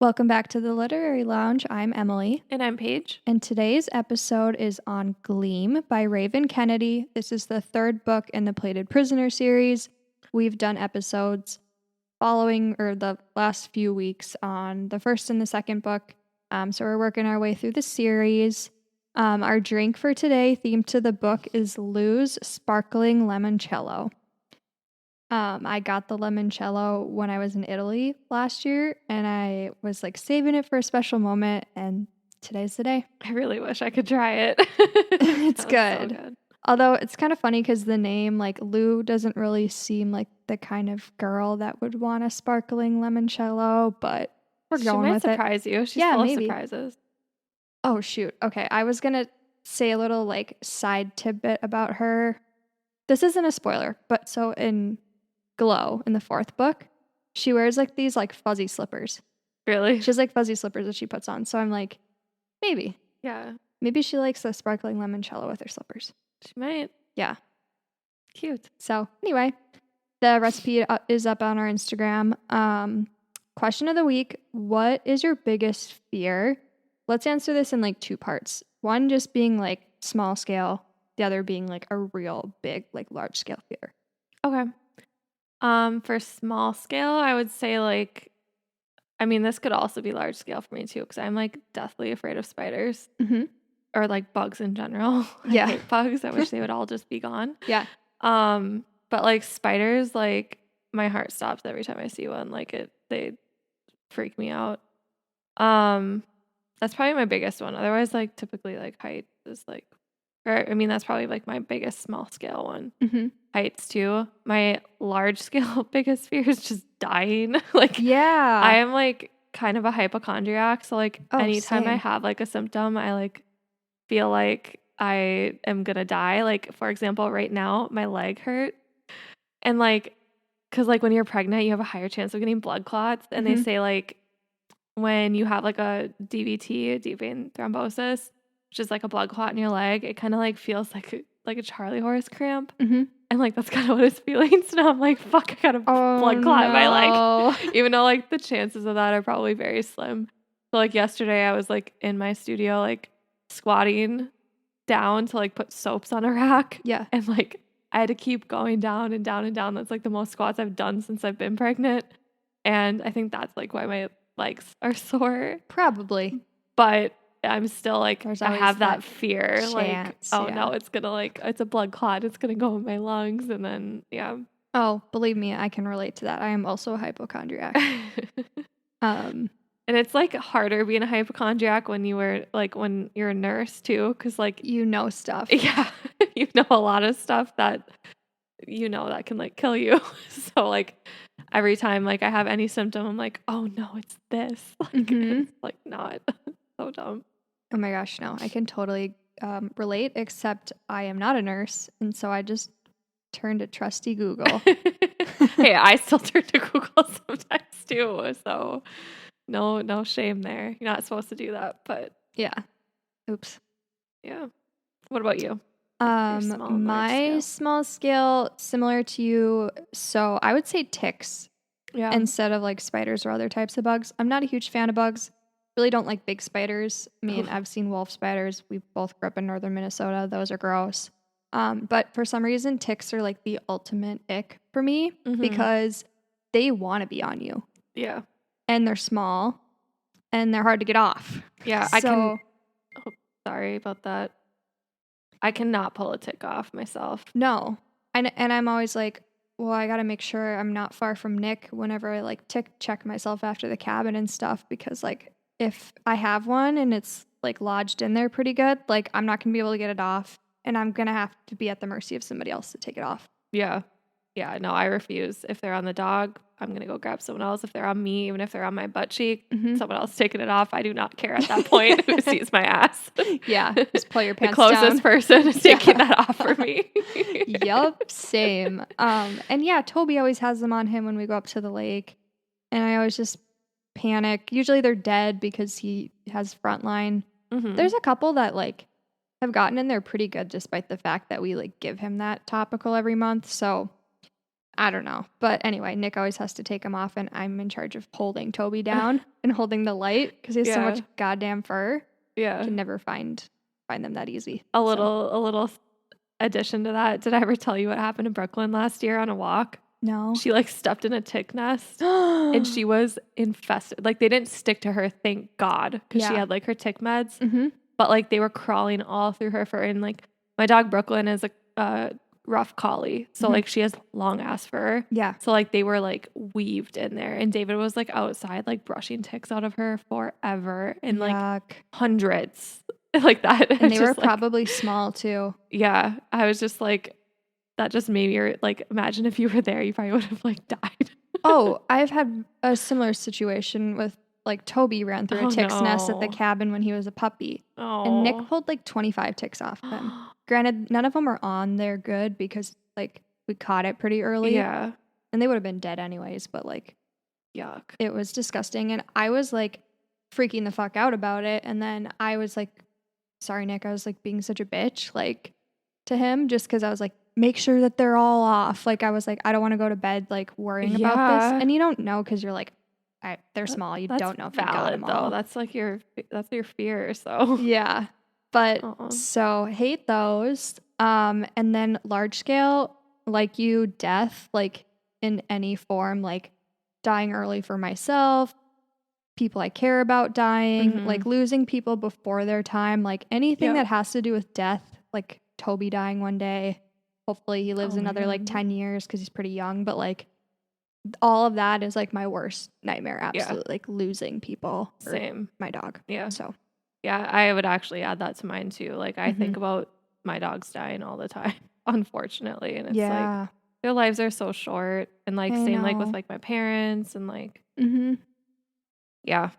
Welcome back to the Literary Lounge. I'm Emily, And I'm Paige. and today's episode is on Gleam by Raven Kennedy. This is the third book in the Plated Prisoner series. We've done episodes following the last few weeks on the first and the second book. So we're working our way through the series. Our drink for today, themed to the book, is Lou's Sparkling Limoncello. I got the limoncello when I was in Italy last year, and I was like saving it for a special moment, and today's the day. I really wish I could try it. It's Sounds good. so good. Although it's kind of funny because the name, like Lou, doesn't really seem like the kind of girl that would want a sparkling limoncello, but we're She going might with it. surprise you. She's Yeah, full maybe. of surprises. Oh, shoot. Okay, I was going to say a little like side tidbit about her. This isn't a spoiler, but so in Glow in the fourth book, she wears like these like fuzzy slippers. Really? She has like fuzzy slippers that she puts on. So I'm like, maybe she likes the sparkling limoncello with her slippers. She might. Yeah. Cute. So anyway, the recipe is up on our Instagram. Question of the week: what is your biggest fear? Let's answer this in like two parts. One just being like small scale, the other being like a real big, like large scale fear. Okay. For small scale, I would say this could also be large scale for me too, because I'm like deathly afraid of spiders Mm-hmm. or like bugs in general. Yeah. I hate bugs. I wish they would all just be gone. Yeah. But like spiders, like my heart stops every time I see one. Like they freak me out. That's probably my biggest one. Otherwise, like typically like height is like, that's probably like my biggest small scale one. Mm-hmm. Heights too. My large scale biggest fear is just dying. Like, Yeah. I am like kind of a hypochondriac. So like anytime I same. have like a symptom, I like feel like I am gonna die. Like, for example, right now my leg hurt. And like, cause like when you're pregnant, you have a higher chance of getting blood clots. And they say like when you have like a DVT, a deep vein thrombosis, which is like a blood clot in your leg, it kind of like feels like a Charlie horse cramp. Mm-hmm. And like that's kind of what it's feeling. So now I'm like, fuck, I got a blood clot in my leg. Even though like the chances of that are probably very slim. So like yesterday I was like in my studio like squatting down to like put soaps on a rack. Yeah. And like I had to keep going down and down and down. That's like the most squats I've done since I've been pregnant. And I think that's like why my legs are sore. Probably. But I'm still like, There's I always have that that fear. chance, Like, oh yeah. no, it's gonna like, it's a blood clot. It's gonna go in my lungs. And then, yeah. Oh, believe me, I can relate to that. I am also a hypochondriac. And it's like harder being a hypochondriac when you're a nurse too. Cause like, you know stuff. yeah, you know a lot of stuff that that can like kill you. So like every time like I have any symptom, I'm like, oh no, it's this. Like it's like not. So dumb. Oh my gosh, no, I can totally relate, except I am not a nurse. And so I just turn to trusty Google. Hey, I still turn to Google sometimes too. So no shame there. You're not supposed to do that, but yeah. Oops. Yeah. What about you? My small scale, similar to you. So I would say ticks instead of like spiders or other types of bugs. I'm not a huge fan of bugs. Really don't like big spiders. I mean, I've seen wolf spiders. We both grew up in northern Minnesota. Those are gross. But for some reason, ticks are like the ultimate ick for me because they want to be on you. Yeah. And they're small and they're hard to get off. Yeah. Sorry about that. I cannot pull a tick off myself. No. And I'm always like, well, I got to make sure I'm not far from Nick whenever I like tick check myself after the cabin and stuff, because like if I have one and it's like lodged in there pretty good, like I'm not going to be able to get it off and I'm going to have to be at the mercy of somebody else to take it off. Yeah. Yeah, no, I refuse. If they're on the dog, I'm going to go grab someone else. If they're on me, even if they're on my butt cheek, someone else taking it off, I do not care at that point who sees my ass. Yeah, just pull your pants down. The closest person is taking that off for me. Yup, same. And yeah, Toby always has them on him when we go up to the lake. And I always just panic. Usually they're dead because he has frontline. There's a couple that like have gotten in there pretty good despite the fact that we like give him that topical every month. So I don't know. But anyway, Nick always has to take him off, and I'm in charge of holding Toby down and holding the light because he has so much goddamn fur. Yeah. You can never find them that easy. A little addition to that. Did I ever tell you what happened in Brooklyn last year on a walk? No. She like stepped in a tick nest and she was infested. Like they didn't stick to her, thank God, because she had like her tick meds. Mm-hmm. But like they were crawling all through her fur. And like my dog Brooklyn is a rough collie, so like she has long ass fur. Yeah. So like they were like weaved in there, and David was like outside like brushing ticks out of her forever, and like hundreds like that. And they were probably small too. Yeah, I was just like, that just made me like imagine if you were there, you probably would have like died. Oh, I've had a similar situation with like Toby ran through a tick's nest at the cabin when he was a puppy. Oh. And Nick pulled like 25 ticks off him. Granted, none of them are on there good because like we caught it pretty early. Yeah. And they would have been dead anyways, but like yuck. It was disgusting. And I was like freaking the fuck out about it. And then I was like, sorry, Nick, I was like being such a bitch like to him just because I was like, make sure that they're all off. Like I was like, I don't want to go to bed like worrying about this. And you don't know because you're like, they're small. You don't know if you got them all. That's like your fear. So yeah, but so hate those. And then large scale, like you, death, like in any form, like dying early for myself, people I care about dying, like losing people before their time, like anything that has to do with death, like Toby dying one day. Hopefully he lives another like 10 years because he's pretty young, but like all of that is like my worst nightmare. Absolutely. Like losing people. Same. My dog. Yeah. So yeah, I would actually add that to mine too. Like I think about my dogs dying all the time, unfortunately. And it's like their lives are so short. And like same like with like my parents and like yeah.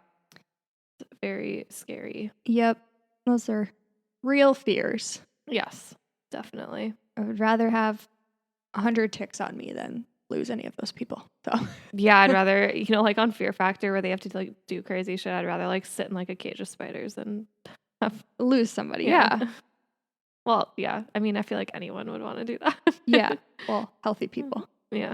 It's very scary. Yep. Those are real fears. Yes, definitely. I would rather have 100 ticks on me than lose any of those people. So yeah, I'd rather, like on Fear Factor where they have to like do crazy shit, I'd rather like sit in like a cage of spiders than lose somebody. Yeah. Well, yeah. I mean, I feel like anyone would want to do that. Yeah. Well, healthy people. Yeah.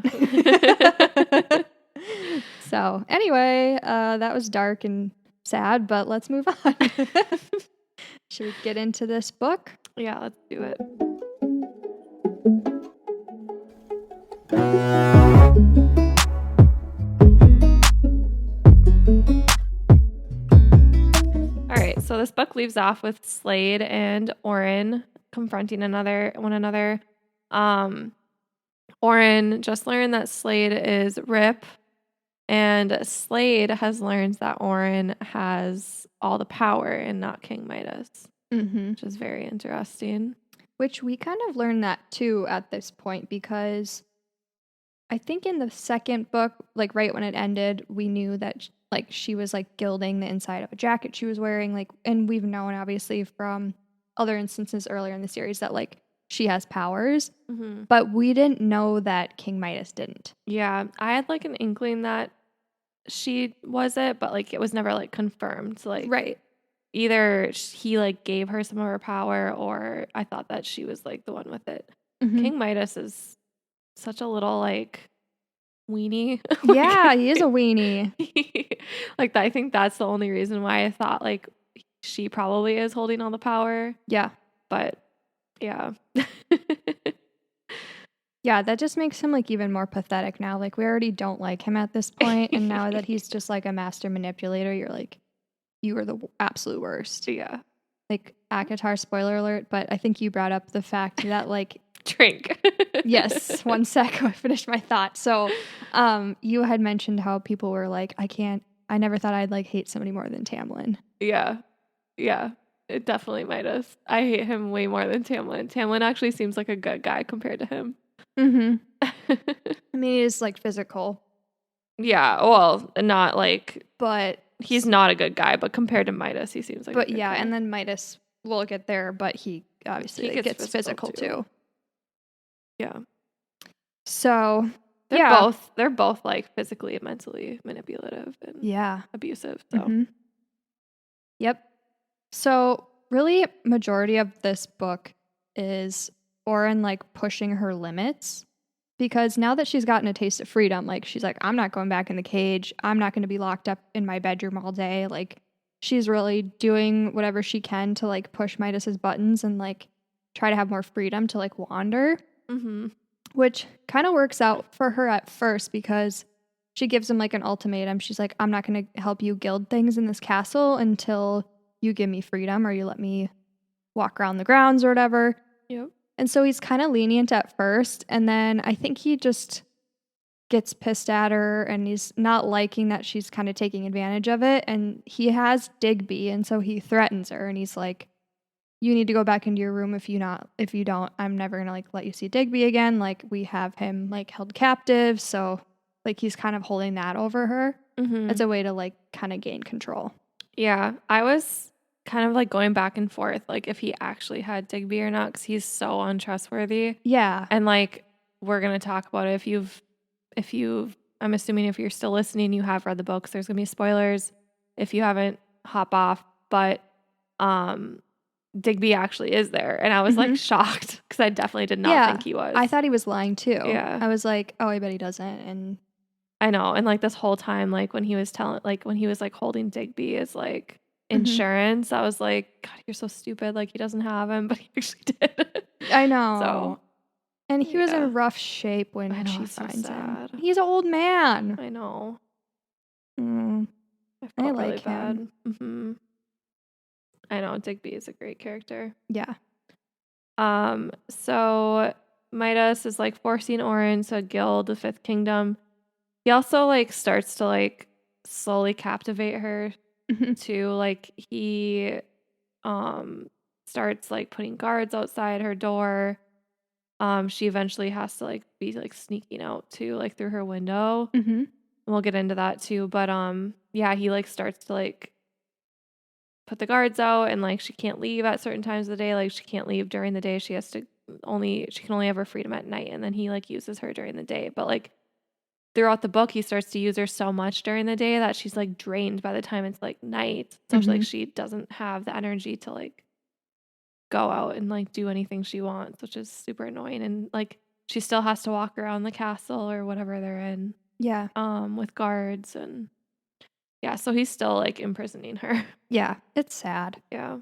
So anyway, that was dark and sad, but let's move on. Should we get into this book? Yeah, let's do it. All right, so this book leaves off with Slade and Auren confronting one another. Auren just learned that Slade is Rip, and Slade has learned that Auren has all the power and not King Midas, which is very interesting. Which we kind of learned that too at this point because I think in the second book, like right when it ended, we knew that like she was like gilding the inside of a jacket she was wearing, like, and we've known obviously from other instances earlier in the series that like she has powers, but we didn't know that King Midas didn't. Yeah, I had like an inkling that she was it, but like it was never like confirmed. So, like right. Either he like gave her some of her power, or I thought that she was like the one with it. King Midas is such a little like weenie. Yeah, he is a weenie. Like I think that's the only reason why I thought like she probably is holding all the power. Yeah. But yeah. Yeah, that just makes him like even more pathetic now. Like we already don't like him at this point, and now that he's just like a master manipulator, you're like, you are the absolute worst. Yeah. Like Akatar, spoiler alert, but I think you brought up the fact that like drink. Yes, one sec, I finished my thought. So you had mentioned how people were like, I never thought I'd like hate somebody more than Tamlin. Yeah. Yeah. It definitely Midas. I hate him way more than Tamlin. Tamlin actually seems like a good guy compared to him. I mean, he is like physical. Yeah, well, not like, but he's not a good guy, but compared to Midas, he seems like a good guy. And then Midas will get there, but he obviously gets physical too. Yeah. So they're both like physically and mentally manipulative and abusive. So Yep. So really majority of this book is Auren like pushing her limits because now that she's gotten a taste of freedom, like she's like, I'm not going back in the cage. I'm not going to be locked up in my bedroom all day. Like she's really doing whatever she can to like push Midas's buttons and like try to have more freedom to like wander, which kind of works out for her at first because she gives him like an ultimatum. She's like, I'm not going to help you gild things in this castle until you give me freedom or you let me walk around the grounds or whatever. Yep. And so he's kind of lenient at first. And then I think he just gets pissed at her and he's not liking that she's kind of taking advantage of it. And he has Digby. And so he threatens her and he's like, you need to go back into your room. If you don't, I'm never going to like let you see Digby again. Like we have him like held captive. So like he's kind of holding that over her as a way to like kind of gain control. Yeah. I was kind of like going back and forth, like if he actually had Digby or not, because he's so untrustworthy. Yeah. And like we're going to talk about it. I'm assuming if you're still listening, you have read the books, there's going to be spoilers. If you haven't, hop off. But Digby actually is there. And I was like shocked because I definitely did not think he was. I thought he was lying too. Yeah. I was like, oh, I bet he doesn't. And I know. And like this whole time, like when he was like holding Digby as like insurance, I was like, God, you're so stupid. Like he doesn't have him, but he actually did. I know. So, and he was in rough shape when she finds him. He's an old man. I know. I like really him. Bad. I know. Digby is a great character. Yeah. So Midas is like forcing Auren to gild the Fifth Kingdom. He also like starts to like slowly captivate her too. Like he starts like putting guards outside her door. She eventually has to like be like sneaking out too, like through her window. And we'll get into that too. But yeah, he like starts to like put the guards out and like she can't leave at certain times of the day. Like she can't leave during the day. She can only have her freedom at night, and then he like uses her during the day. But like throughout the book, he starts to use her so much during the day that she's like drained by the time it's like night. So like she doesn't have the energy to like go out and like do anything she wants, which is super annoying. And like she still has to walk around the castle or whatever they're in. Yeah. With guards and yeah, so he's still like imprisoning her. Yeah, it's sad. Yeah.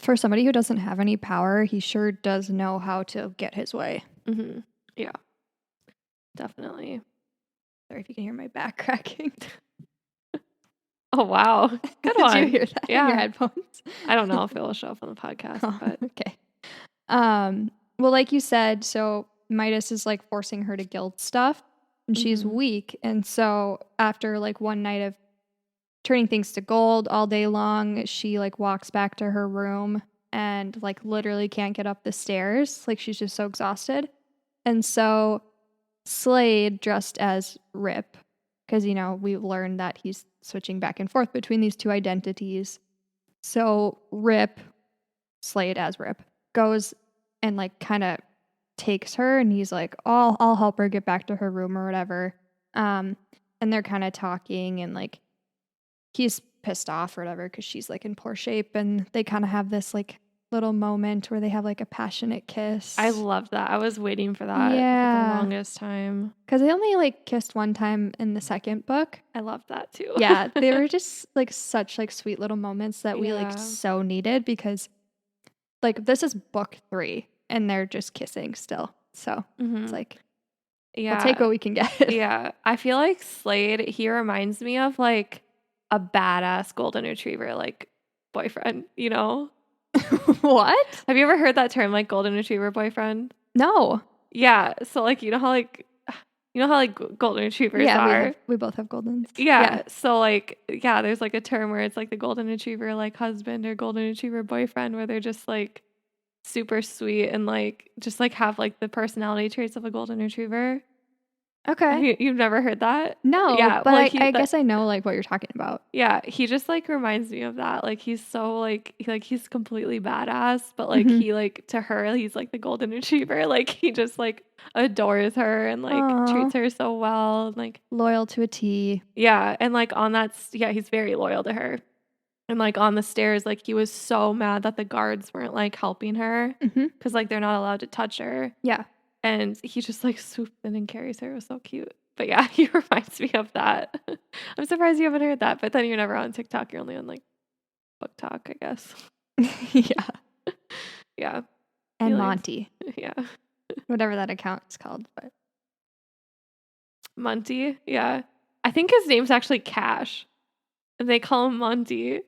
For somebody who doesn't have any power, he sure does know how to get his way. Yeah. Definitely. Sorry if you can hear my back cracking. Oh, wow. Good one. Did you hear that in your headphones? I don't know if it will show up on the podcast, but okay. Well, like you said, so Midas is like forcing her to gild stuff and she's weak. And so after like one night of turning things to gold all day long, she like walks back to her room and like literally can't get up the stairs. Like she's just so exhausted. And so Slade, dressed as Rip, because, you know, we learned that he's switching back and forth between these two identities. So Slade as Rip, goes and like kind of takes her and he's like, oh, I'll help her get back to her room or whatever. And they're kind of talking and like he's pissed off or whatever because she's like in poor shape, and they kind of have this like little moment where they have like a passionate kiss. I loved that. I was waiting for that for the longest time. Because they only like kissed one time in the second book. I loved that too. Yeah, they were just like such like sweet little moments that we like so needed, because like this is book 3 and they're just kissing still. So it's like, we'll take what we can get. Yeah. I feel like Slade, he reminds me of like a badass golden retriever like boyfriend, you know? What? Have you ever heard that term, like golden retriever boyfriend? No. Yeah. So like you know how golden retrievers are. We both have goldens. Yeah. So like there's like a term where it's like the golden retriever like husband or golden retriever boyfriend, where they're just like super sweet and like just like have like the personality traits of a golden retriever. Okay. You've never heard that? No. Yeah, but I guess I know like what you're talking about. Yeah, he just like reminds me of that. Like he's so like he's completely badass, but like he like to her he's like the golden retriever. Like he just like adores her and like treats her so well and like loyal to a T. Yeah, and like on that he's very loyal to her. And like on the stairs, like he was so mad that the guards weren't like helping her because like they're not allowed to touch her. Yeah. and he just like swoops in and carries her. It was so cute. But yeah, he reminds me of that. I'm surprised you haven't heard that, but then you're never on TikTok. You're only on like book talk, I guess. Yeah. Yeah. And Feelings. Monty. Yeah. Whatever that account is called. But Monty. Yeah. I think his name's actually Cash. And they call him Monty.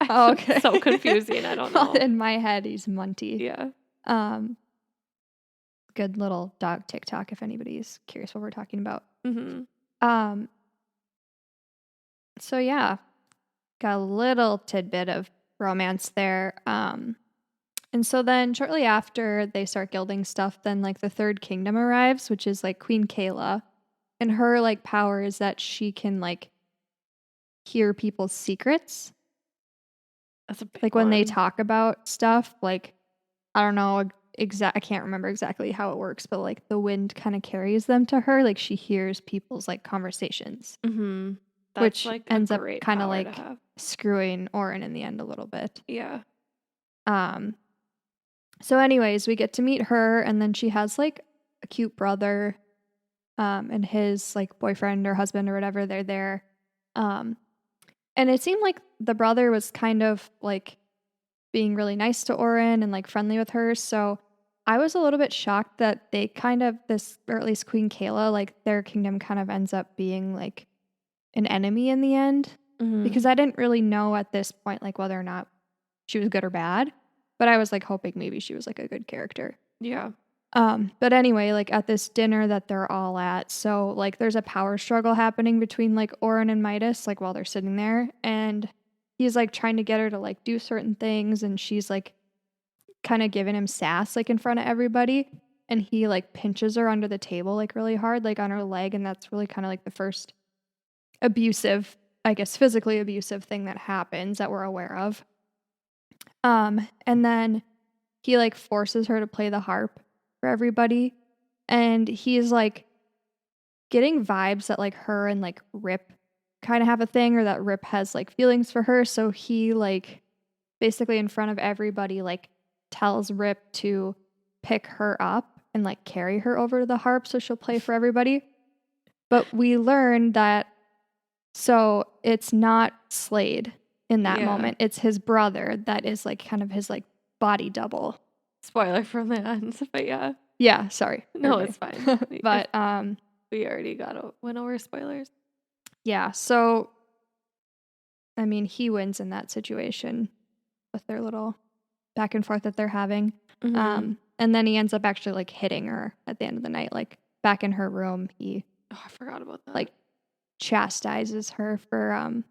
oh, okay. So confusing. I don't know. In my head, he's Monty. Yeah. Good little dog TikTok if anybody's curious what we're talking about. Mm-hmm. So yeah, got a little tidbit of romance there. And so then shortly after they start gilding stuff, then like the third kingdom arrives, which is like Queen Kayla. And her like power is that she can like hear people's secrets. That's a big like when they talk about stuff, like I don't know I can't remember exactly how it works, but like the wind kind of carries them to her. Like she hears people's like conversations. Mm-hmm. That's which like ends up great kind of power like to have. screwing Auren in the end a little bit. Yeah. So anyways, we get to meet her, and then she has like a cute brother, and his like boyfriend or husband or whatever, they're there. And it seemed like the brother was kind of like being really nice to Auren and like friendly with her. So I was a little bit shocked that they kind of or at least Queen Kayla, like their kingdom kind of ends up being like an enemy in the end. Mm-hmm. Because I didn't really know at this point like whether or not she was good or bad, but I was like hoping maybe she was like a good character. Yeah. But anyway, like at this dinner that they're all at, so like there's a power struggle happening between like Auren and Midas, like while they're sitting there, and he's like trying to get her to like do certain things, and she's like kind of giving him sass like in front of everybody, and he like pinches her under the table like really hard, like on her leg, and that's really kind of like the first abusive, I guess physically abusive thing that happens that we're aware of. And then he like forces her to play the harp for everybody, and he's like getting vibes that like her and like Rip kind of have a thing, or that Rip has like feelings for her, so he like basically in front of everybody like tells Rip to pick her up and like carry her over to the harp so she'll play for everybody. But we learned that so it's not Slade in that moment. It's his brother that is like kind of his like body double. Spoiler from the end, but yeah. Yeah, sorry. No, it's fine. But we already went over spoilers. Yeah, so I mean, he wins in that situation with their little back and forth that they're having. Mm-hmm. And then he ends up actually like hitting her at the end of the night, like back in her room. He I forgot about that. Like chastises her for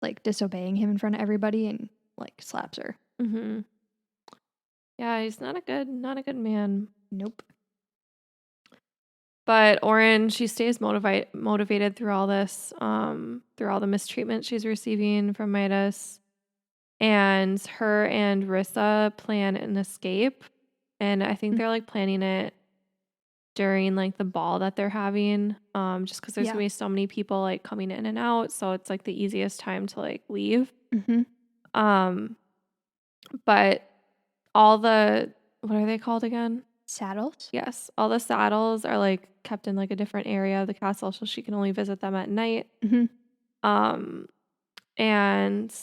like disobeying him in front of everybody and like slaps her. Mm-hmm. Yeah, he's not a good man. Nope. But Auren, she stays motivated through all this, through all the mistreatment she's receiving from Midas. And her and Rissa plan an escape. And I think they're like planning it during like the ball that they're having, just because there's gonna be so many people like coming in and out, so it's like the easiest time to like leave. But all the, what are they called again? Saddles? Yes, all the saddles are like kept in like a different area of the castle, so she can only visit them at night. And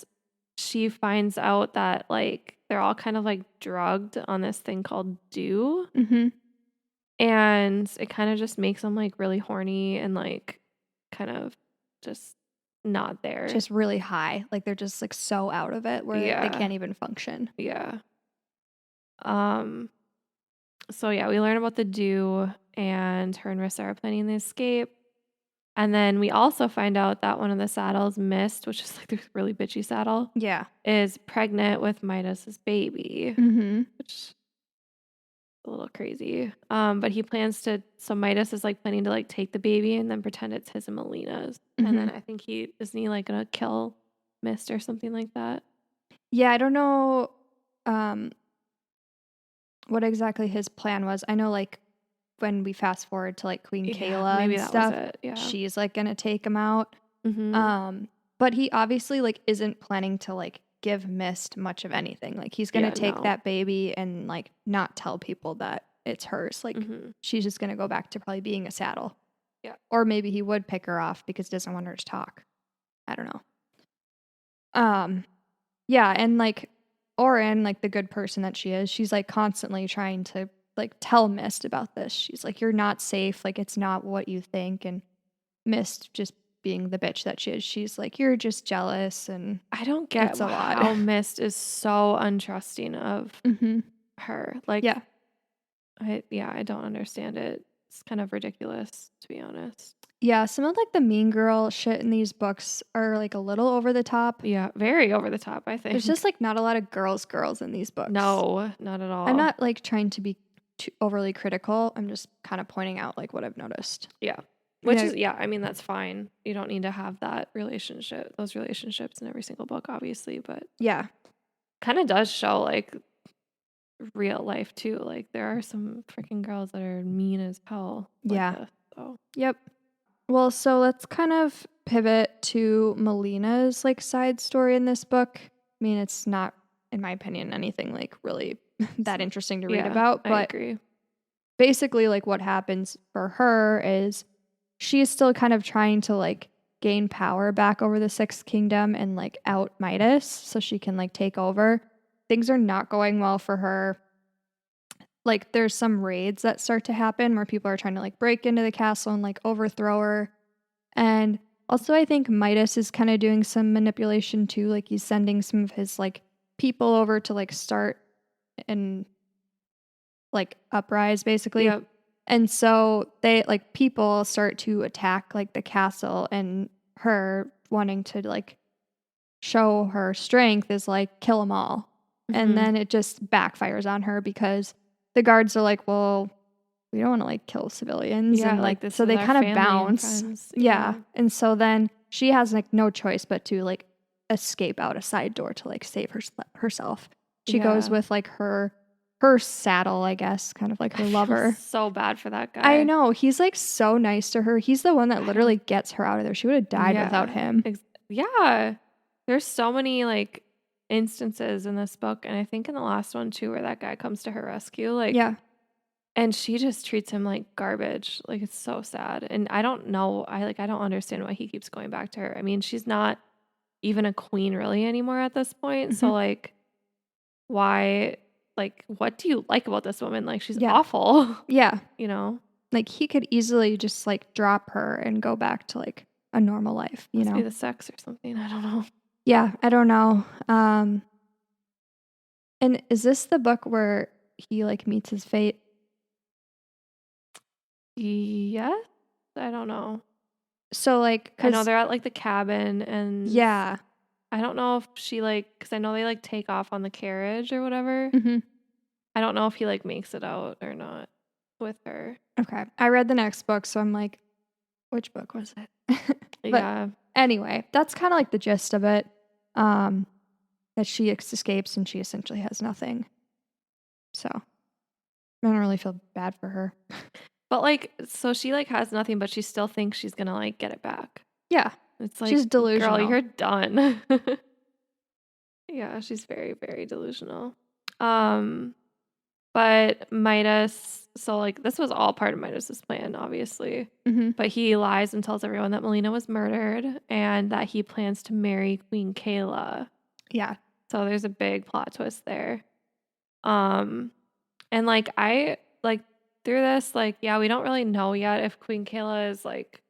she finds out that like they're all kind of like drugged on this thing called dew. And it kind of just makes them like really horny and like kind of just not there. Just really high. Like they're just like so out of it where they can't even function. Yeah. So yeah, we learn about the dew, and her and Rissa are planning the escape. And then we also find out that one of the saddles, Mist, which is like the really bitchy saddle, is pregnant with Midas's baby, which is a little crazy. But he plans to, so Midas is like planning to like take the baby and then pretend it's his and Molina's. And then I think isn't he like gonna kill Mist or something like that? Yeah, I don't know what exactly his plan was. I know like when we fast forward to like Queen Kayla maybe and that stuff, was it. she's like gonna take him out. But he obviously like isn't planning to like give Mist much of anything. Like he's gonna take that baby and like not tell people that it's hers. Like, Mhm. she's just going to go back to probably being a saddle. Yeah. Or maybe he would pick her off because he doesn't want her to talk. I don't know. Yeah, and like Auren, like the good person that she is, she's like constantly trying to like tell Mist about this. She's like, you're not safe, like it's not what you think. And Mist, just being the bitch that she is, she's like, you're just jealous, and I don't get it's a lot. how Mist is so untrusting of her. Like, Yeah. I don't understand it. It's kind of ridiculous, to be honest. Yeah, some of like the mean girl shit in these books are like a little over the top. Yeah, very over the top, I think. There's just like not a lot of girls in these books. No, not at all. I'm not like trying to be too overly critical. I'm just kind of pointing out like what I've noticed. Yeah. Which is, I mean, that's fine. You don't need to have those relationships in every single book, obviously, but yeah, kind of does show like real life too. Like there are some freaking girls that are mean as hell. Yeah. This, so. Yep. Well, so let's kind of pivot to Molina's like side story in this book. I mean, it's not, in my opinion, anything like really that interesting to read about, but I agree. Basically like what happens for her is she is still kind of trying to like gain power back over the Sixth Kingdom and like out Midas so she can like take over. Things are not going well for her. Like there's some raids that start to happen where people are trying to like break into the castle and like overthrow her. And also I think Midas is kind of doing some manipulation too. Like he's sending some of his like people over to like start and like uprise basically. Yep. And so they like people start to attack like the castle, and her wanting to like show her strength is like kill them all. And then it just backfires on her because the guards are like, well, we don't want to like kill civilians. Yeah, and like this so is they our kind of family and bounce. friends. Yeah. And so then she has like no choice but to like escape out a side door to like save herself. She goes with like her saddle, I guess, kind of like her lover. So bad for that guy. I know. He's like so nice to her. He's the one that literally gets her out of there. She would have died without him. Yeah. There's so many like instances in this book, and I think in the last one too, where that guy comes to her rescue. Like, yeah. And she just treats him like garbage. Like it's so sad. And I don't know. I don't understand why he keeps going back to her. I mean, she's not even a queen really anymore at this point. So like why, like, what do you like about this woman? Like she's awful. Yeah. You know? Like he could easily just like drop her and go back to like a normal life, you know? Be the sex or something. I don't know. Yeah, I don't know. And is this the book where he like meets his fate? Yes. I don't know. So like, I know they're at like the cabin, and yeah, I don't know if she like, because I know they like take off on the carriage or whatever. I don't know if he like makes it out or not with her. Okay. I read the next book, so I'm like, which book was it? But anyway, that's kind of like the gist of it. That she escapes and she essentially has nothing. So I don't really feel bad for her. But like, so she like has nothing, but she still thinks she's gonna like get it back. Yeah. It's like, she's delusional. Girl, you're done. Yeah, she's very, very delusional. But Midas, so like this was all part of Midas's plan, obviously. But he lies and tells everyone that Molina was murdered and that he plans to marry Queen Kayla. Yeah. So there's a big plot twist there. And like I like through this, like, yeah, we don't really know yet if Queen Kayla is like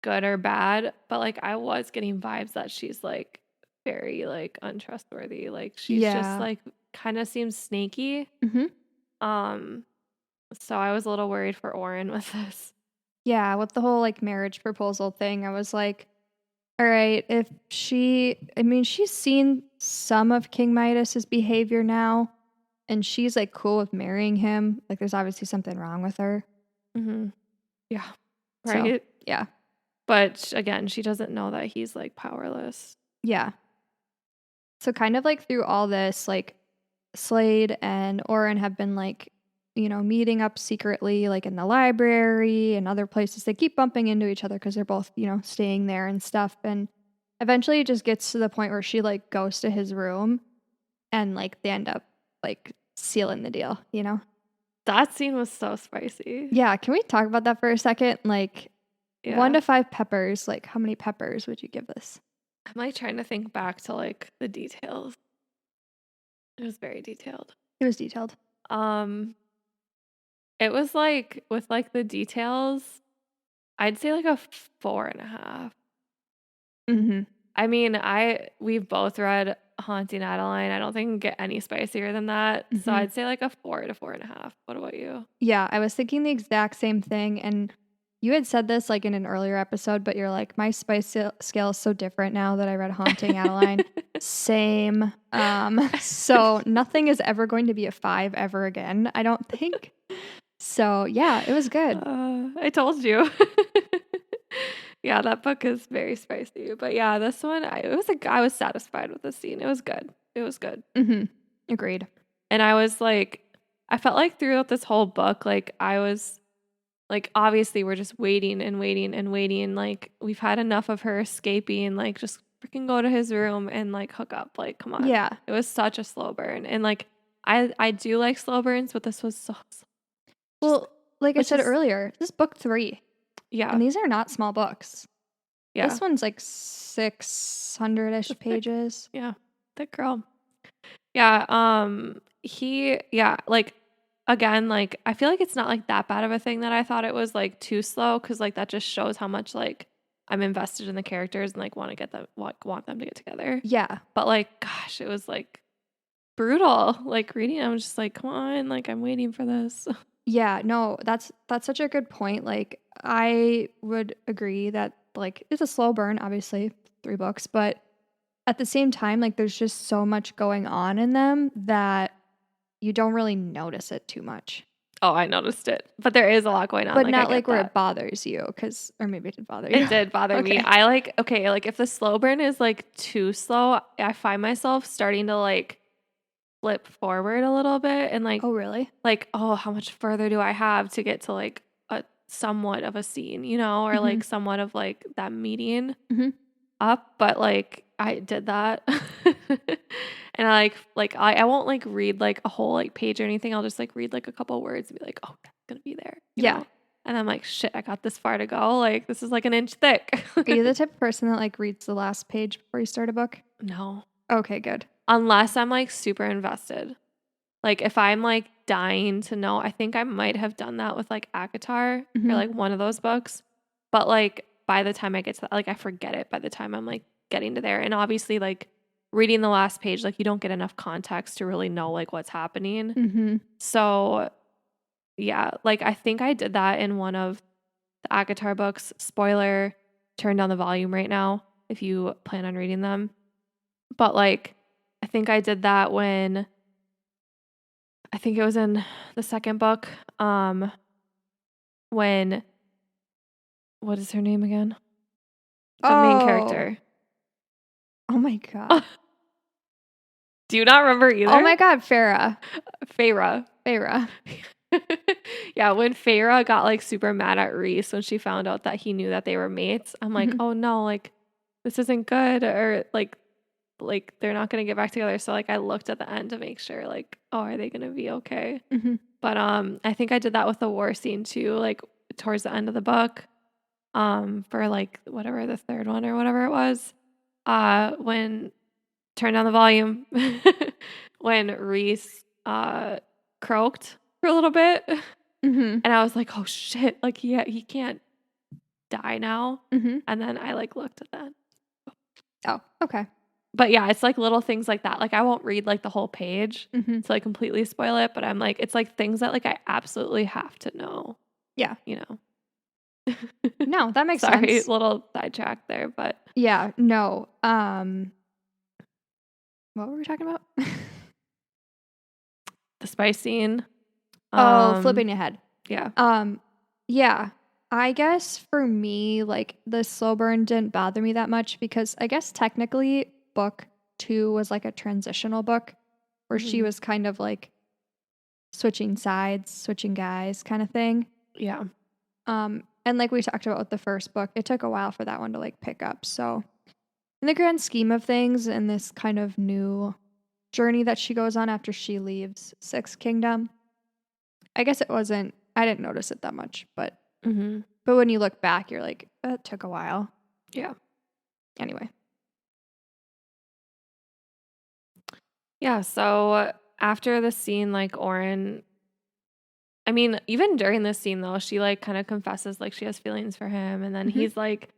good or bad, but like I was getting vibes that she's like very like untrustworthy. Like she's just like kind of seems snaky. So I was a little worried for Auren with this. Yeah, with the whole like marriage proposal thing, I was like, all right, if she's seen some of King Midas's behavior now, and she's like cool with marrying him. Like there's obviously something wrong with her. Yeah. Right. So, yeah. But again, she doesn't know that he's like powerless. Yeah. So kind of like through all this, like Slade and Auren have been like, you know, meeting up secretly, like in the library and other places. They keep bumping into each other because they're both, you know, staying there and stuff. And eventually it just gets to the point where she like goes to his room and like they end up like sealing the deal, you know? That scene was so spicy. Yeah, can we talk about that for a second? Like, Yeah. 1 to 5 peppers, like, how many peppers would you give this? I'm like trying to think back to like the details. It was very detailed. It was detailed. It was like with like the details, I'd say like a 4.5. Mm-hmm. I mean, we've both read Haunting Adeline. I don't think it can get any spicier than that. So Mhm. I'd say like a 4 to 4.5. What about you? Yeah, I was thinking the exact same thing, and you had said this like in an earlier episode, but you're like, my scale is so different now that I read Haunting Adeline. Same. So nothing is ever going to be a 5 ever again, I don't think. So yeah, it was good. I told you. Yeah, that book is very spicy. But yeah, this one, I was satisfied with the scene. It was good. It was good. Mm-hmm. Agreed. And I was like, I felt like throughout this whole book, like I was like, obviously we're just waiting and waiting and waiting. Like we've had enough of her escaping, like just freaking go to his room and like hook up. Like, come on. Yeah. It was such a slow burn. And like, I do like slow burns, but this was so slow. Well, like I which said is- earlier, this is book 3. Yeah. And these are not small books. Yeah. This one's like 600-ish pages. Yeah. Thick girl. Yeah. Like again, like I feel like it's not like that bad of a thing that I thought it was like too slow, because like that just shows how much like I'm invested in the characters and like want them to get together. Yeah. But like, gosh, it was like brutal. Like reading, I'm just like, come on, like I'm waiting for this. Yeah, no, that's such a good point. Like I would agree that like it's a slow burn, obviously, 3 books, but at the same time, like there's just so much going on in them that you don't really notice it too much. Oh, I noticed it, but there is a lot going on. But like, not I get like where that. it bothers you, or maybe it did bother you. It did bother me. Okay. I like, okay, like if the slow burn is like too slow, I find myself starting to like flip forward a little bit and like, Oh, really? like, oh, how much further do I have to get to like a somewhat of a scene, you know, or like somewhat of like that meeting Mhm. up. But like I did that. And I won't like read like a whole like page or anything. I'll just like read like a couple words and be like, oh, that's gonna be there. You Yeah. know? And I'm like, shit, I got this far to go. Like this is like an inch thick. Are you the type of person that like reads the last page before you start a book? No. Okay, good. Unless I'm like super invested. Like if I'm like dying to know, I think I might have done that with like Akatar or like one of those books. But like by the time I get to that, like I forget it by the time I'm like getting to there. And obviously like reading the last page, like you don't get enough context to really know like what's happening. Mm-hmm. So yeah, like I think I did that in one of the Akatar books. Spoiler, turn down the volume right now if you plan on reading them. But like I think I did that when I think it was in the second book. When what is her name again? The main character. Oh my god. Do you not remember either? Oh my god, Farah. Feyre. Yeah, when Feyre got like super mad at Rhys when she found out that he knew that they were mates, I'm like, oh no, like this isn't good, or like they're not gonna get back together. So like I looked at the end to make sure, like, oh, are they gonna be okay? But I think I did that with the war scene too, like towards the end of the book. For like whatever the third one or whatever it was. When turn down the volume when Rhys croaked for a little bit. And I was like, oh shit, like he can't die now. And then I like looked at that. Oh, okay. But yeah, it's like little things like that. Like I won't read like the whole page to like completely spoil it, but I'm like, it's like things that like I absolutely have to know. Yeah. You know. No, that makes Sorry, sense. little sidetrack there, but yeah, no. What were we talking about? the spice scene. Flipping ahead. Yeah. Yeah. I guess for me, like the slow burn didn't bother me that much because I guess technically book 2 was like a transitional book where she was kind of like switching sides, switching guys kind of thing. Yeah. And like we talked about with the first book, it took a while for that one to like pick up. So in the grand scheme of things, in this kind of new journey that she goes on after she leaves Sixth Kingdom, I guess it wasn't, I didn't notice it that much, but Mm-hmm. when you look back, you're like, it took a while. Yeah. Anyway. Yeah, so after the scene, like Auren, I mean, even during this scene though, she like kind of confesses like she has feelings for him, and then he's like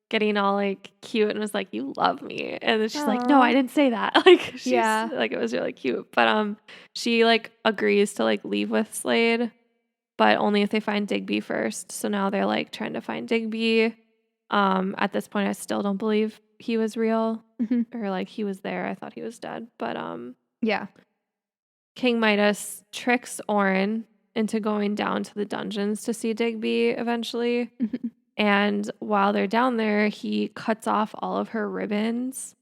getting all like cute and was like, "You love me," and then she's like, "No, I Aw. didn't say that." Like she's Yeah. like, it was really cute, but she like agrees to like leave with Slade, but only if they find Digby first. So now they're like trying to find Digby. At this point, I still don't believe he was real or like he was there. I thought he was dead, but Yeah. King Midas tricks Auren into going down to the dungeons to see Digby eventually. And while they're down there, he cuts off all of her ribbons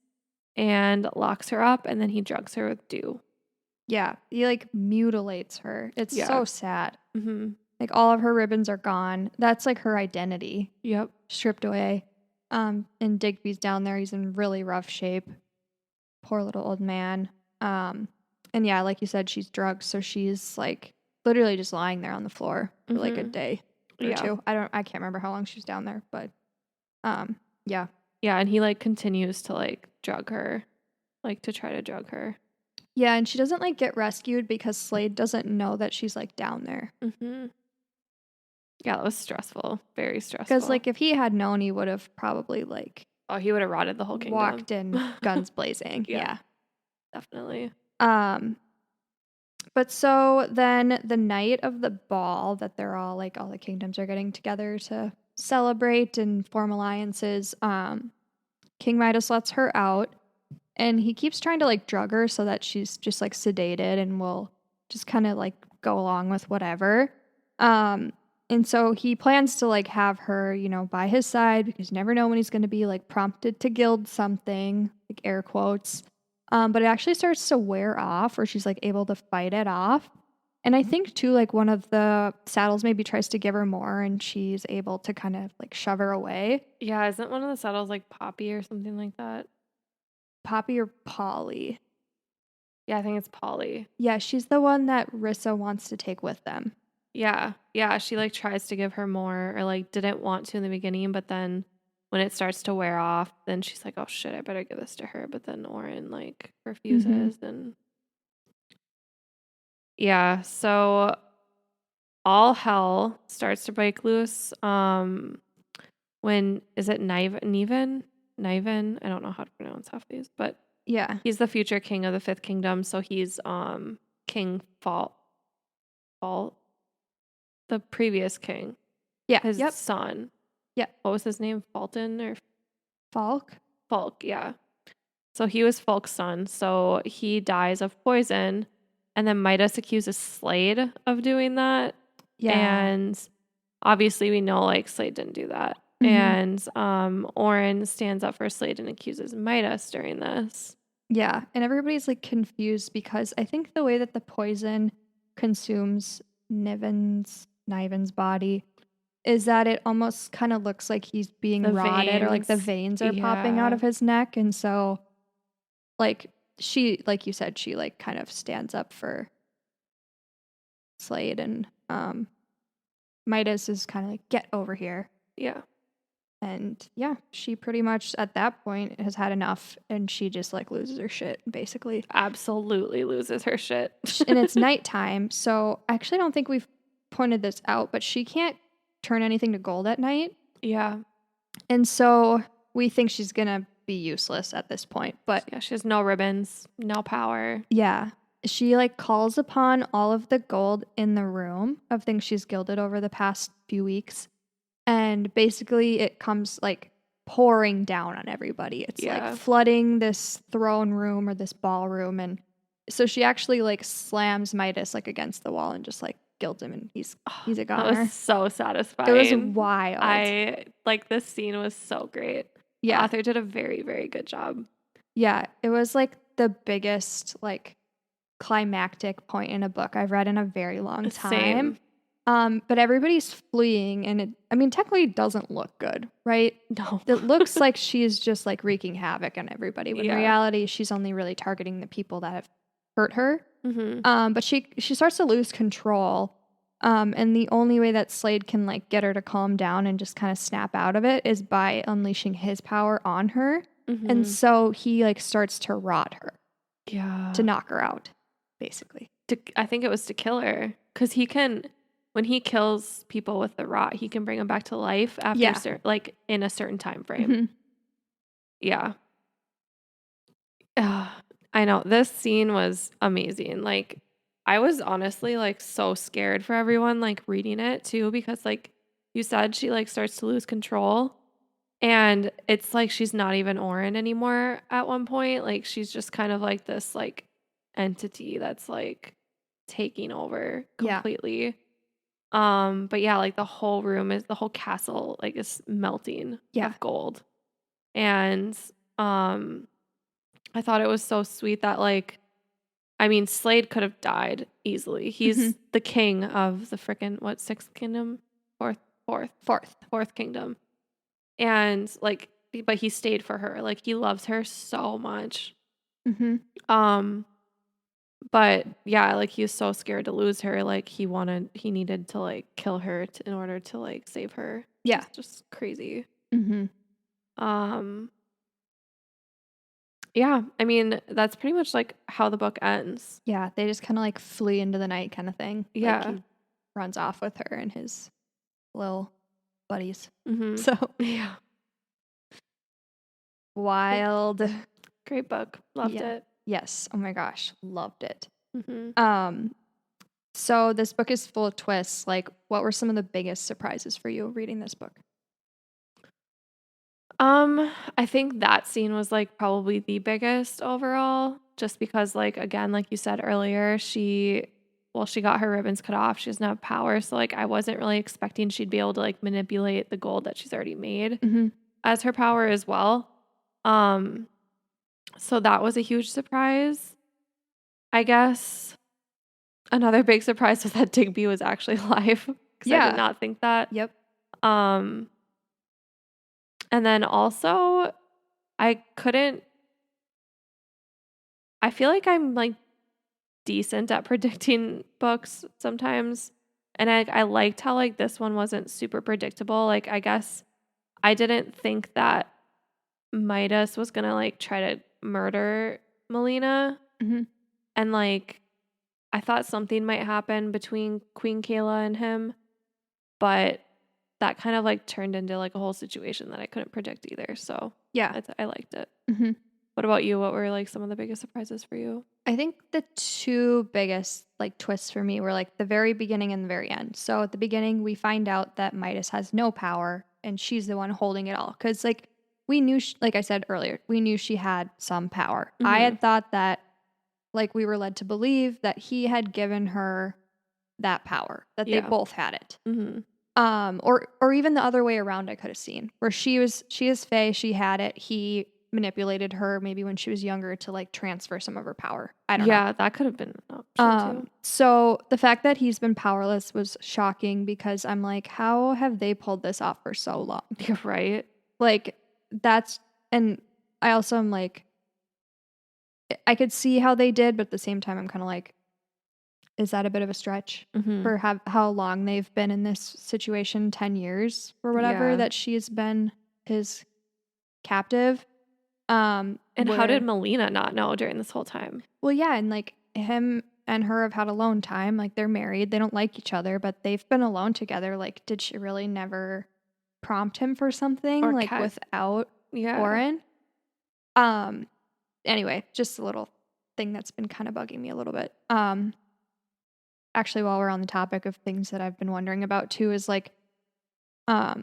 and locks her up, and then he drugs her with dew. Yeah. He like mutilates her. It's Yeah. so sad. Mm-hmm. Like all of her ribbons are gone. That's like her identity Yep. stripped away. And Digby's down there. He's in really rough shape. Poor little old man. And yeah, like you said, she's drugged, so she's like literally just lying there on the floor for like a day or two. I can't remember how long she was down there, but yeah. Yeah, and he like continues to like drug her, like to try to drug her. Yeah, and she doesn't like get rescued because Slade doesn't know that she's like down there. Mm-hmm. Yeah, that was stressful. Very stressful. Because like if he had known, he would have probably like he would have rotted the whole kingdom. Walked in guns blazing. Yeah. Definitely. But so then the night of the ball that they're all like all the kingdoms are getting together to celebrate and form alliances, King Midas lets her out and he keeps trying to like drug her so that she's just like sedated and will just kind of like go along with whatever. And so he plans to like have her, you know, by his side because you never know when he's going to be like prompted to gild something, like air quotes. But it actually starts to wear off or she's like able to fight it off. And I think too, like one of the saddles maybe tries to give her more and she's able to kind of like shove her away. Yeah, isn't one of the saddles like Poppy or something like that? Poppy or Polly? Yeah, I think it's Polly. Yeah, she's the one that Rissa wants to take with them. Yeah. Yeah, she like tries to give her more or like didn't want to in the beginning, but then when it starts to wear off, then she's like, "Oh shit, I better give this to her." But then Auren like refuses and yeah, so all hell starts to break loose. When is it Niven? Niven? I don't know how to pronounce half these, but yeah, he's the future king of the Fifth Kingdom, so he's King Fault, the previous king. yeah, His son. Yeah. What was his name? Fulton or Falk, yeah. So he was Falk's son. So he dies of poison. And then Midas accuses Slade of doing that. Yeah. And obviously we know like Slade didn't do that. And Auren stands up for Slade and accuses Midas during this. Yeah. And everybody's like confused because I think the way that the poison consumes Niven's body is that it almost kind of looks like he's being rotted or like the veins are popping out of his neck. And so like she, like you said, she like kind of stands up for Slade and Midas is kind of like, get over here. Yeah. And yeah, she pretty much at that point has had enough and she just like loses her shit, basically. Absolutely loses her shit. And it's nighttime. So I actually don't think we've pointed this out, but she can't turn anything to gold at night. Yeah. And so we think she's going to be useless at this point. But yeah, she has no ribbons, no power. Yeah. She like calls upon all of the gold in the room of things she's gilded over the past few weeks. And basically it comes like pouring down on everybody. It's like flooding this throne room or this ballroom. And so she actually like slams Midas like against the wall and just like gilds him and he's a goner. That was so satisfying. It was wild. I like this scene was so great. Yeah. The author did a very, very good job. Yeah. It was like the biggest like climactic point in a book I've read in a very long time. Same. But everybody's fleeing and it technically doesn't look good, right? No. It looks like she's just like wreaking havoc on everybody when in reality she's only really targeting the people that have hurt her. But she starts to lose control And the only way that Slade can like get her to calm down and just kind of snap out of it is by unleashing his power on her. And so he like starts to rot her. Yeah. To knock her out, basically. I think it was to kill her. Because he can, when he kills people with the rot, he can bring them back to life after like in a certain time frame. Yeah. I know. This scene was amazing. Like, I was honestly like so scared for everyone like reading it too, because like you said, she like starts to lose control. And it's like she's not even Auren anymore at one point. Like she's just kind of like this like entity that's like taking over completely. But yeah, like the whole castle like is melting of gold. And I thought it was so sweet that like, I mean, Slade could have died easily. He's the king of the frickin' what, sixth kingdom? Fourth kingdom. And like, but he stayed for her. Like he loves her so much. But yeah, like he was so scared to lose her. Like he needed to like kill her in order to like save her. Yeah. It's just crazy. Yeah, I mean, that's pretty much like how the book ends. Yeah, they just kind of like flee into the night kind of thing. Yeah. Like he runs off with her and his little buddies. So, yeah. Wild. Great book. Loved it. Yes. Oh my gosh. Loved it. So this book is full of twists. Like, what were some of the biggest surprises for you reading this book? I think that scene was like probably the biggest overall, just because like, again, like you said earlier, she got her ribbons cut off. She doesn't have power. So like, I wasn't really expecting she'd be able to like manipulate the gold that she's already made as her power as well. So that was a huge surprise. I guess another big surprise was that Digby was actually alive, because I did not think that. Yep. And then also, I feel like I'm like decent at predicting books sometimes. And I liked how like this one wasn't super predictable. Like I guess I didn't think that Midas was gonna like try to murder Molina. And like I thought something might happen between Queen Kayla and him, but that kind of like turned into like a whole situation that I couldn't predict either. So yeah, I liked it. What about you? What were like some of the biggest surprises for you? I think the two biggest like twists for me were like the very beginning and the very end. So at the beginning, we find out that Midas has no power and she's the one holding it all. Cause like we knew, like I said earlier, we knew she had some power. I had thought that like we were led to believe that he had given her that power, that they both had it. Or even the other way around, I could have seen where she is Fae, she had it. He manipulated her maybe when she was younger to like transfer some of her power. I don't know. Yeah, that could have been an option too. So the fact that he's been powerless was shocking, because I'm like, how have they pulled this off for so long? You're right. Like that's, and I also am like, I could see how they did, but at the same time, I'm kind of like, is that a bit of a stretch for how long they've been in this situation, 10 years or whatever, that she's been his captive? And how did Molina not know during this whole time? Well, yeah, and like him and her have had alone time. Like they're married, they don't like each other, but they've been alone together. Like, did she really never prompt him for something or like without Auren? Anyway, just a little thing that's been kind of bugging me a little bit. Actually, while we're on the topic of things that I've been wondering about too, is like, how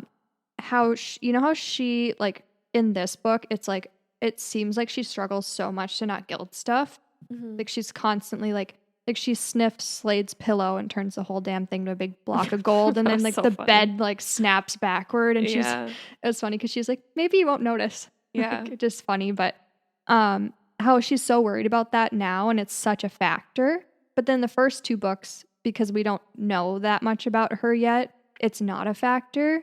how she like in this book, it's like it seems like she struggles so much to not guilt stuff. Like she's constantly like she sniffs Slade's pillow and turns the whole damn thing to a big block of gold, and then like the bed like snaps backward, and it was funny because she's like, maybe you won't notice. Yeah, like, just funny, but how she's so worried about that now, and it's such a factor. But then the first two books, because we don't know that much about her yet, it's not a factor.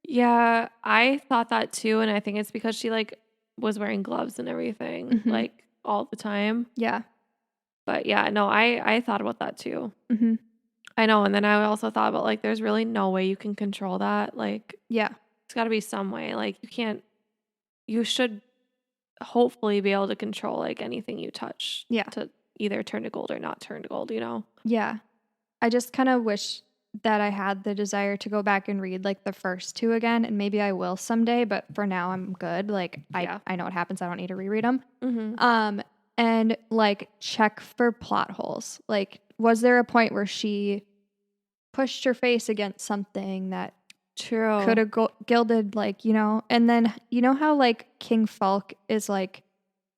Yeah, I thought that too, and I think it's because she like was wearing gloves and everything like all the time. Yeah. But yeah, no, I thought about that too. I know. And then I also thought about like, there's really no way you can control that. Like, Yeah. it's got to be some way. Like, you should hopefully be able to control like anything you touch Yeah. to either turn to gold or not turn to gold, you know? Yeah. I just kind of wish that I had the desire to go back and read like the first two again, and maybe I will someday, but for now I'm good. Like Yeah. I know what happens. I don't need to reread them. Mm-hmm. And like check for plot holes. Like, was there a point where she pushed her face against something that True. could have gilded, like, you know? And then you know how like King Falk is like,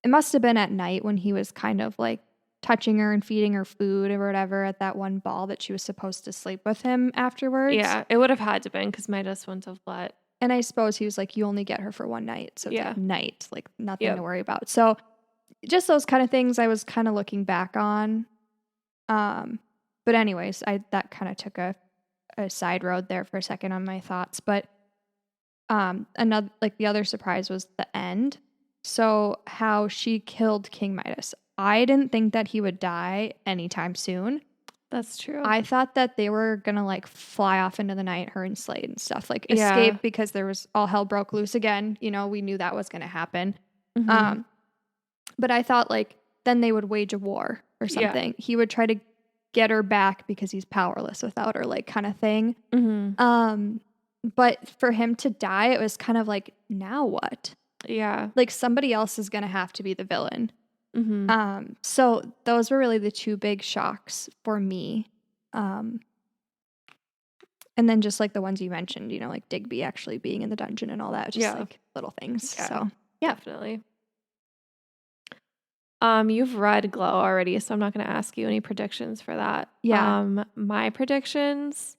it must have been at night when he was kind of like touching her and feeding her food or whatever at that one ball that she was supposed to sleep with him afterwards. Yeah, it would have had to been because Midas wouldn't have let. And I suppose he was like, you only get her for one night. So it's Yeah. like night, like nothing Yep. to worry about. So just those kind of things I was kind of looking back on. But anyways, that kind of took a side road there for a second on my thoughts. But another, like, the other surprise was the end. So how she killed King Midas. I didn't think that he would die anytime soon. That's true. I thought that they were gonna like fly off into the night, her and Slade and stuff, like Yeah. escape because there was all hell broke loose again. You know, we knew that was gonna happen. Mhm. But I thought like then they would wage a war or Yeah. something. He would try to get her back because he's powerless without her, like, kind of thing. Mhm. But for him to die, it was kind of like, now what? Yeah. Like somebody else is gonna have to be the villain. Mhm. So those were really the two big shocks for me. And then just like the ones you mentioned, you know, like Digby actually being in the dungeon and all that, just Yeah. like little things. Yeah. So yeah. Definitely. You've read Glow already, so I'm not going to ask you any predictions for that. Yeah. My predictions,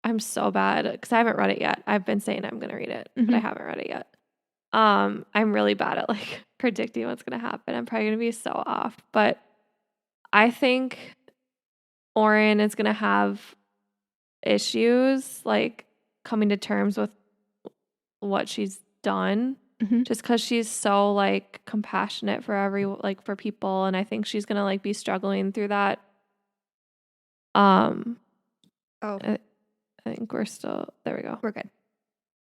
I'm so bad because I haven't read it yet. I've been saying I'm going to read it, but I haven't read it yet. I'm really bad at like predicting what's going to happen. I'm probably going to be so off, but I think Auren is going to have issues like coming to terms with what she's done. Just because she's so like compassionate for for people, and I think she's gonna like be struggling through that. Oh, I think we're still there. We go. We're good.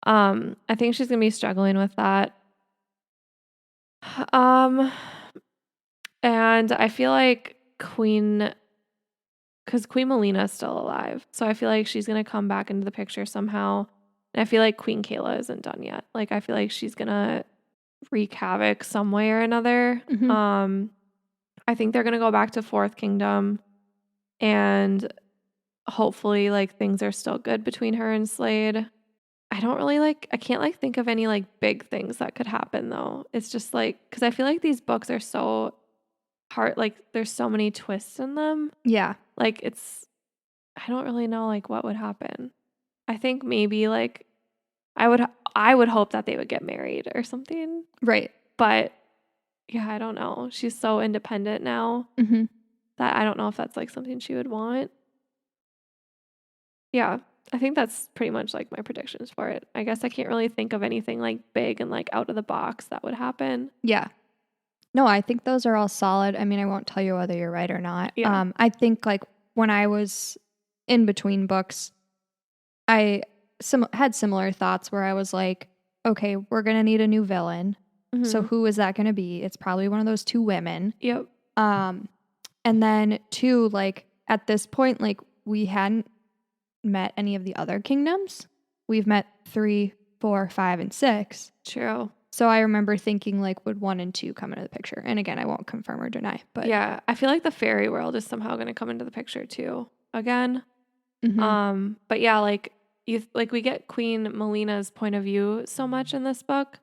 I think she's gonna be struggling with that. And I feel like because Queen Molina is still alive, so I feel like she's gonna come back into the picture somehow. And I feel like Queen Kayla isn't done yet. Like I feel like she's gonna wreak havoc some way or another. I think they're gonna go back to Fourth Kingdom, and hopefully like things are still good between her and Slade. I can't like think of any like big things that could happen though. It's just like because I feel like these books are so hard, like there's so many twists in them. Yeah. Like I don't really know like what would happen. I think maybe like I would hope that they would get married or something. Right. But yeah, I don't know. She's so independent now that I don't know if that's like something she would want. Yeah, I think that's pretty much like my predictions for it. I guess I can't really think of anything like big and like out of the box that would happen. Yeah. No, I think those are all solid. I mean, I won't tell you whether you're right or not. Yeah. I think like when I was in between books, I had similar thoughts where I was like, okay, we're going to need a new villain. So who is that going to be? It's probably one of those two women. Yep. And then two, like at this point, like we hadn't met any of the other kingdoms. We've met 3, 4, 5, and 6. True. So I remember thinking like, would 1 and 2 come into the picture? And again, I won't confirm or deny, but yeah, I feel like the fairy world is somehow going to come into the picture too again. But yeah, like we get Queen Molina's point of view so much in this book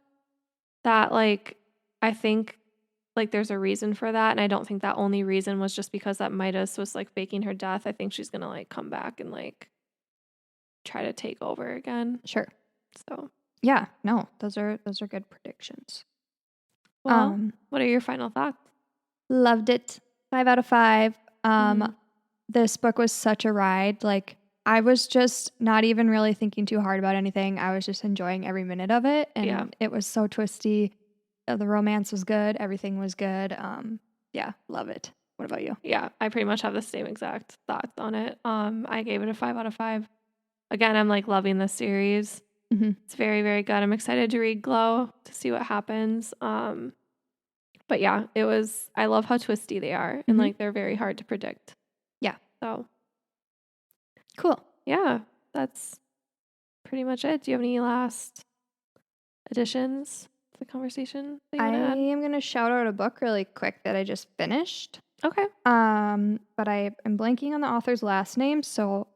that like I think like there's a reason for that, and I don't think that only reason was just because that Midas was like faking her death. I think she's gonna like come back and like try to take over again. Sure. So yeah, no, those are good predictions. Well, what are your final thoughts? Loved it. 5 out of 5. This book was such a ride. Like I was just not even really thinking too hard about anything. I was just enjoying every minute of it, and it was so twisty. The romance was good. Everything was good. Yeah, love it. What about you? Yeah, I pretty much have the same exact thoughts on it. I gave it a 5 out of 5. Again, I'm like loving this series. Mm-hmm. It's very, very good. I'm excited to read Glow to see what happens. But yeah, I love how twisty they are and like they're very hard to predict. Yeah. So Cool. yeah, that's pretty much it. Do you have any last additions to the conversation that you I want to add? am going to shout out a book really quick that I just finished. Okay. But I am blanking on the author's last name, so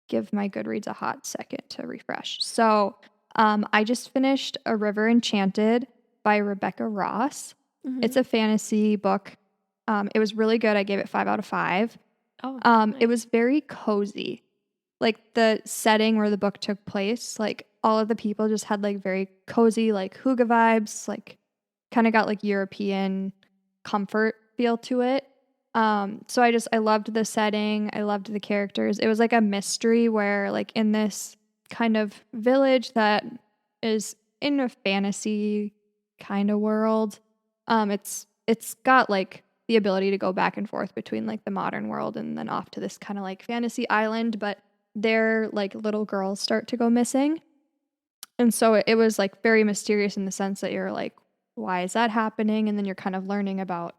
give my Goodreads a hot second to refresh. So, I just finished A River Enchanted by Rebecca Ross. It's a fantasy book. It was really good. I gave it 5 out of 5. Oh, It nice. was very cozy. Like the setting where the book took place, like all of the people just had like very cozy, like hygge vibes, like kind of got like European comfort feel to it. So I loved the setting. I loved the characters. It was like a mystery where like in this kind of village that is in a fantasy kind of world, it's got like the ability to go back and forth between like the modern world and then off to this kind of like fantasy island, but their like little girls start to go missing. And so it was like very mysterious in the sense that you're like, why is that happening? And then you're kind of learning about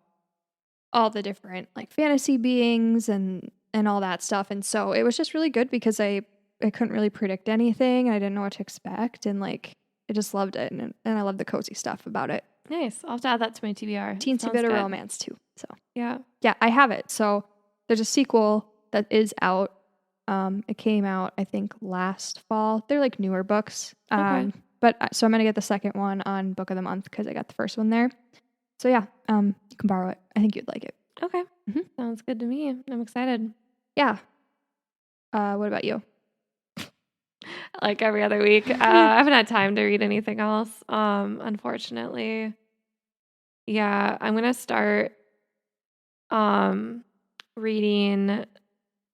all the different like fantasy beings and all that stuff. And so it was just really good because I couldn't really predict anything. I didn't know what to expect, and like I just loved it, and I love the cozy stuff about it. Nice. I'll have to add that to my TBR. Teensy Sounds bit of good. romance too. So Yeah. I have it. So there's a sequel that is out. It came out I think last fall. They're like newer books. Okay. But so I'm gonna get the second one on Book of the Month because I got the first one there. So yeah, you can borrow it. I think you'd like it. Okay. Sounds good to me. I'm excited. Yeah. What about you? Like every other week. I haven't had time to read anything else. Unfortunately. Yeah, I'm gonna start reading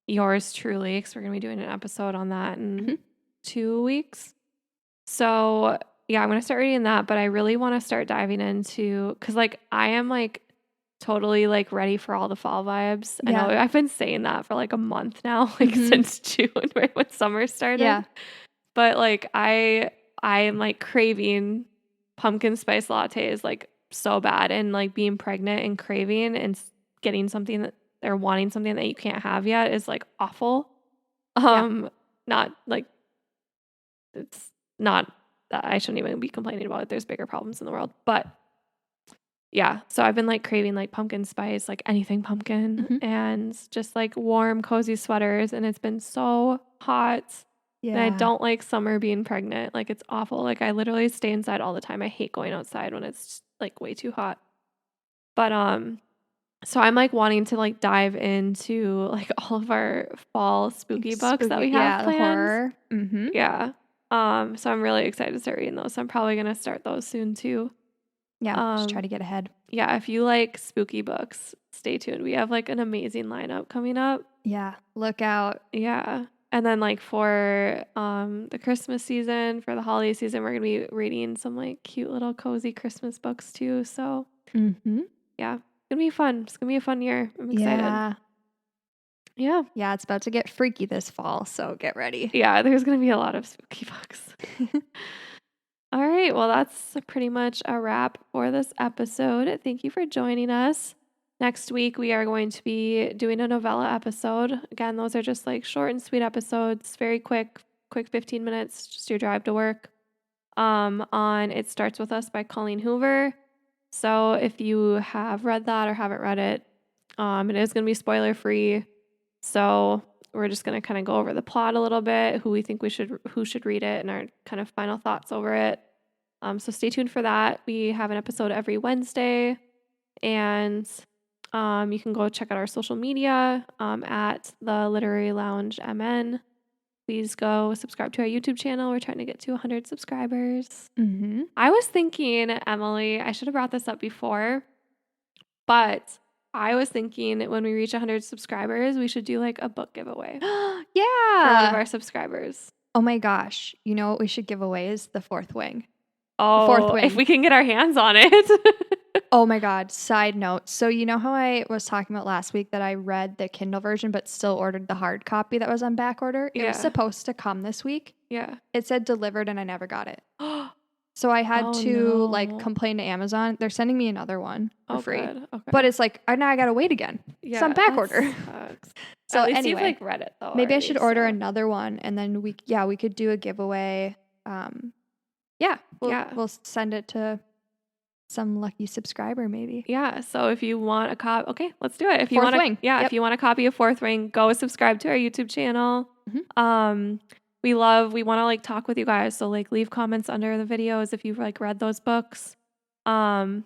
Yours Truly, because we're gonna be doing an episode on that in 2 weeks. So yeah, I'm gonna start reading that, but I really want to start diving into, because like I am like totally like ready for all the fall vibes. I know I've been saying that for like a month now, like since June, right when summer started. Yeah. But like I am like craving pumpkin spice lattes like so bad, and like being pregnant and craving and getting something that they're wanting something that you can't have yet is like awful. Not like it's not that I shouldn't even be complaining about it. There's bigger problems in the world. But yeah, so I've been like craving like pumpkin spice, like anything pumpkin, and just like warm, cozy sweaters. And it's been so hot. Yeah. And I don't like summer being pregnant. Like it's awful. Like I literally stay inside all the time. I hate going outside when it's like way too hot. But so I'm like wanting to like dive into like all of our fall spooky books that we have planned. The horror. Yeah. So I'm really excited to start reading those. So I'm probably gonna start those soon too. Yeah, just try to get ahead. Yeah, if you like spooky books, stay tuned. We have like an amazing lineup coming up. Yeah, look out. Yeah. And then like for the Christmas season, for the holiday season, we're gonna be reading some like cute little cozy Christmas books too. So yeah, it's gonna be fun. It's gonna be a fun year. I'm excited. Yeah. Yeah, it's about to get freaky this fall, so get ready. Yeah, there's gonna be a lot of spooky books. All right. Well, that's pretty much a wrap for this episode. Thank you for joining us. Next week, we are going to be doing a novella episode. Again, those are just like short and sweet episodes, very quick 15 minutes, just your drive to work. On It Starts With Us by Colleen Hoover. So if you have read that or haven't read it, it is going to be spoiler free. So we're just going to kind of go over the plot a little bit, who we think who should read it, and our kind of final thoughts over it. So stay tuned for that. We have an episode every Wednesday, and you can go check out our social media at the Literary Lounge MN. Please go subscribe to our YouTube channel. We're trying to get to 100 subscribers. I was thinking, Emily, I should have brought this up before, but I was thinking when we reach 100 subscribers, we should do like a book giveaway. Yeah. For one of our subscribers. Oh my gosh. You know what we should give away is The Fourth Wing. Oh, Fourth Wing. if we can get our hands on it. Oh my God. Side note. So, you know how I was talking about last week that I read the Kindle version, but still ordered the hard copy that was on back order? It was Yeah. supposed to come this week. Yeah. It said delivered and I never got it. So I had to like complain to Amazon. They're sending me another one for free. Good. Okay. But it's like, now I got to wait again. It's on back order. Sucks. So At least anyway, you've like read it though. maybe I already, should order so. another one and then we could do a giveaway. We'll send it to some lucky subscriber maybe. Yeah. So if you want a copy, okay, let's do it. If you Fourth want Wing. if you want a copy of Fourth Wing, go subscribe to our YouTube channel. Mhm. We want to like talk with you guys. So like leave comments under the videos if you've like read those books. You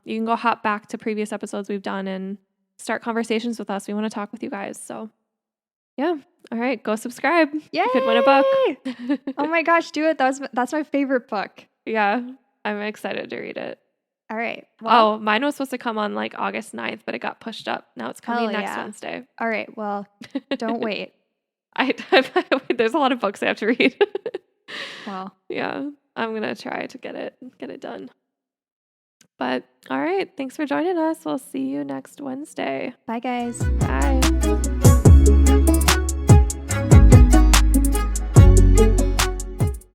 can go hop back to previous episodes we've done and start conversations with us. We want to talk with you guys. So yeah. All right. Go subscribe. Yay! You could win a book. Oh my gosh, do it. That's my favorite book. Yeah. I'm excited to read it. All right. Well, mine was supposed to come on like August 9th, but it got pushed up. Now it's coming next Wednesday. All right. Well, don't wait. There's a lot of books I have to read. Well, yeah, I'm going to try to get it done. But all right. Thanks for joining us. We'll see you next Wednesday. bye guys. Bye.